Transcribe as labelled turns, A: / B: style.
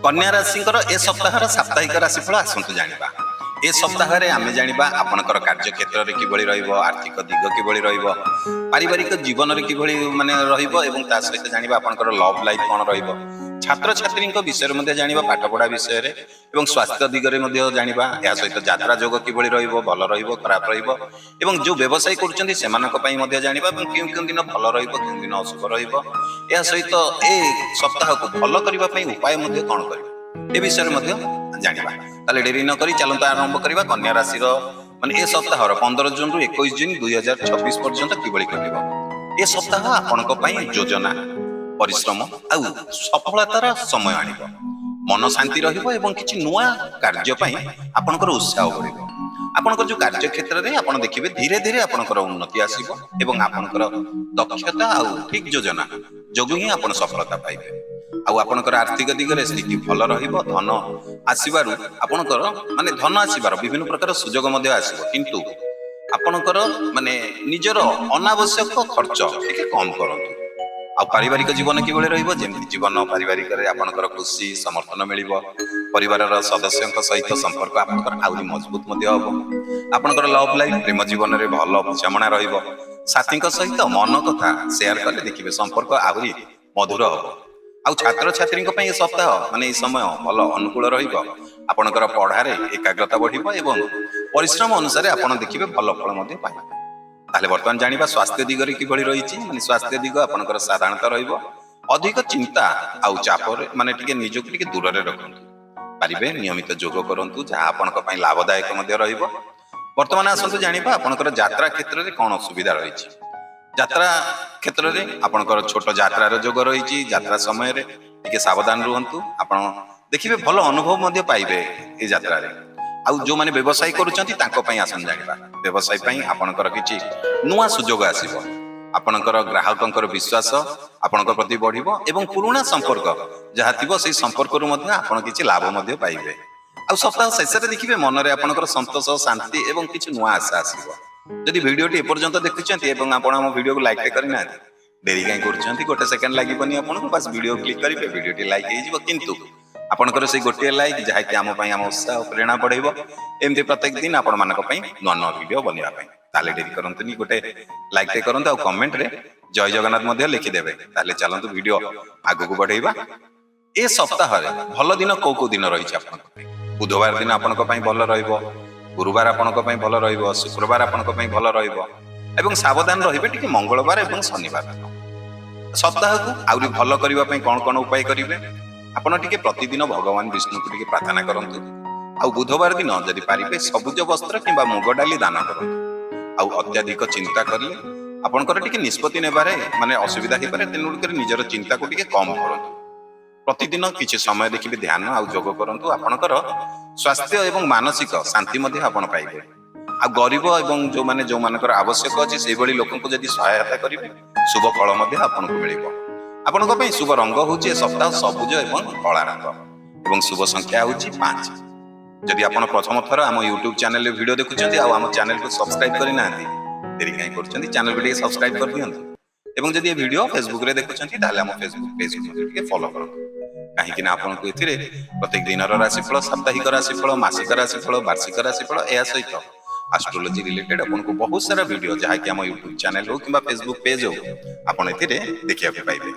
A: कन्या राशि ए सप्ताह साप्ताहिक राशिफल आसतु जानिबा। ए सप्ताह आम जानिबा आपनकर कार्य क्षेत्र में किभଳି रहिबो, आर्थिक दिग किभଳି रहिबो, पारिवारिक जीवन में किभଳି माने रहिबो एवं ता सहित जानिबा आपनकर लव लाइफ कोन रहिबो, छात्र छात्री विषय में जानिबा, पाठ पढ़ा विषय रे एवं स्वास्थ्य दिगरे मध्ये जानिबा। या सहित यात्रा जोग किभଳି रहिबो, भल रहिबो खराब रहिबो एवं जो व्यवसाय करूछन्ती सेमानक पई मध्ये जानिबा केउ केउ दिन भल रहिबो केउ दिन अशुभ रहिबो। या सहित ए सप्ताह को भल करिबा पई उपाय मध्ये कोन करिबो ए विषय मध्ये जानिबा। ताले डेरी न करी चलंत आरंभ करिबा। कन्या राशि माने ए सप्ताह 15 जून रु 21 जून 2026 पर्यंत किभଳି करिबो। ए सप्ताह आपनक पई योजना, परिश्रम आ सफलतार समय आनिबो। मन शांति रहिबो एवं किछि नुआ कार्य पई आपनकर उत्साह बढ़िबो। आपनकर जो कार्य क्षेत्र रे आपण देखिबे धीरे धीरे आपनकर उन्नति आसीबो एवं आपनकर दक्षता आ ठीक योजना जोगु ही आपण सफलता पाइबे। आउ आपनकर आर्थिक दिगरे स्थिति भल रहिबो। धन आसीबारु आपनकर माने धन आसीबार विभिन्न प्रकार सुजोग मध्ये आसीबो, किंतु आपनकर माने निजर अनावश्यक खर्च टिके कम करंतु। आ पारिवारिक जीवन किभଳି रहिबो, जेमि जीवन पारिवारिक रे आपनकर खुशी समर्थन मिलिबो। परिवारर सदस्यक सहित संपर्क आपनकर आउरी मजबूत मध्ये होबो। आपनकर लव लाइफ प्रेम जीवन रे भल बुझामणा रहिबो। साथीक सहित मन कथा शेयर करले देखिबे संपर्क आउरी मधुर होबो। आ छात्र छात्री ए सप्ताह माने समय भल अनुकूल रहिबो। आपनकर पढ़ारे एकाग्रता बढ़िबो एवं परिश्रम अनुसार आपण देखिबे भल फल मध्ये पाइबे। ताले वर्तमान जानिबा स्वास्थ्य दिगरे किभଳି रहिछि। माने स्वास्थ्य दिग आपनकर साधारणता रहिबो। अधिक चिंता आ चाप माने टिके निजक टिके दूर रे रखंतु। पारिबे नियमित योग करंतु जहा आपनक पई लाभदायक मध्ये रहिबो। वर्तमान आसंतु जानिबा आपनकर यात्रा क्षेत्र रे कोन सुविधा रहिछि। यात्रा क्षेत्र में आपनकर छोट यात्रा जोग रही। यात्रा समय रे टिके सावधान रुहंतु। आपण देखिबे भल अनुभव मध्ये पाइबे ए यात्रा रे। आउ जो माने व्यवसाय करूछंती तांको पई आसन जानिबा। व्यवसाय पई आपनकर किछि नुआ सुजोग आसीबो। आपनकर ग्राहकंकर विश्वास आपनकर प्रति बढ़िबो एवं पुराना संपर्क जहा थिबो सेही संपर्क रु मध्ये आपण किछि लाभ मध्ये पाइबे। आउ सप्ताह शेष रे देखिबे मन रे आपनकर संतोष शांति एवं किछि नुआ आशा आसीबो। जदि वीडियोटी एपर्यंत देखुछंती एवं आपण हम वीडियो को लाइक करना देरी काई करछंती, गोटे सेकंड लागबनी आपन बस वीडियो क्लिक करिवे, वीडियोटी लाइक हे जिवो। किंतु आपनकर से गोटे लाइक जहा कि हम पई हम उत्साह प्रेरणा बढ़ाइबो। एमती प्रत्येक दिन आपण मानक पई नुआ नुआ वीडियो बनिया पई। ताले डेरी करंतनी, गोटे लाइक ते करंतु आ कमेंट रे जय जगन्नाथ मध्ये लिखि देबे। ताले चलंतु वीडियो आगु को बढ़ाइबा। ए सप्ताह रे भल दिन को दिन रहिछ आपन पई। बुधवार दिन आपनक पई भल रहिबो। गुरुवार आपनक पई भल रहिबो। शुक्रवार आपनक पई भल रहिबो एवं सावधान रहिबे टिके मंगलवार एवं शनिवार। सप्ताह को आउरी भल करिवा पई कोन कोन उपाय करिवे आपण टिके प्रतिदिन भगवान विष्णु को टिके प्रार्थना करंतु। आउ बुधवार दिन जदि पारिबे सबुज वस्त्र किबा मुग डाली दान करंतु। आउ अत्याधिक चिंता करले आपनकर टिके निष्पत्ति नेबारे माने असुविधा हे पारे। तेनु कर निजर चिंता को टिके कम करंतु। प्रतिदिन किछि समय देखिबे ध्यान आउ योग करंतु। आपनकर स्वास्थ्य एवं मानसिक शांति मध्ये आपण पाइबे। आ गरीब एवं जो मानकर आवश्यक अछि सेहि भली लोकन को जदि सहायता करिवे शुभ फल मध्ये आपन को मिलिबो। आपन को पई शुभ रंग होछि सप्ताह सबुज एवं कला रंग एवं शुभ संख्या होछि 5। जदि आपन प्रथम थर हम YouTube चैनल रे वीडियो देखुछंती आ हम चैनल को सब्सक्राइब करि नांती देरी काई करछंती, चैनल को टिके सब्सक्राइब कर दियंतु। एवं जदि ए वीडियो फेसबुक रे देखुछंती ताले हम फेसबुक पेज को टिके फॉलो करंतु। काहे कि ना आपन को एथिरे प्रत्येक दिनर राशिफल, साप्ताहिक राशिफल, मासिक राशिफल, वार्षिक राशिफल एया सहित एस्ट्रोलॉजी रिलेटेड अपन को बहुत सारा वीडियो जहा कि हम YouTube चैनल हो किबा फेसबुक पेज हो आपण एथिरे देखिया पाइबे।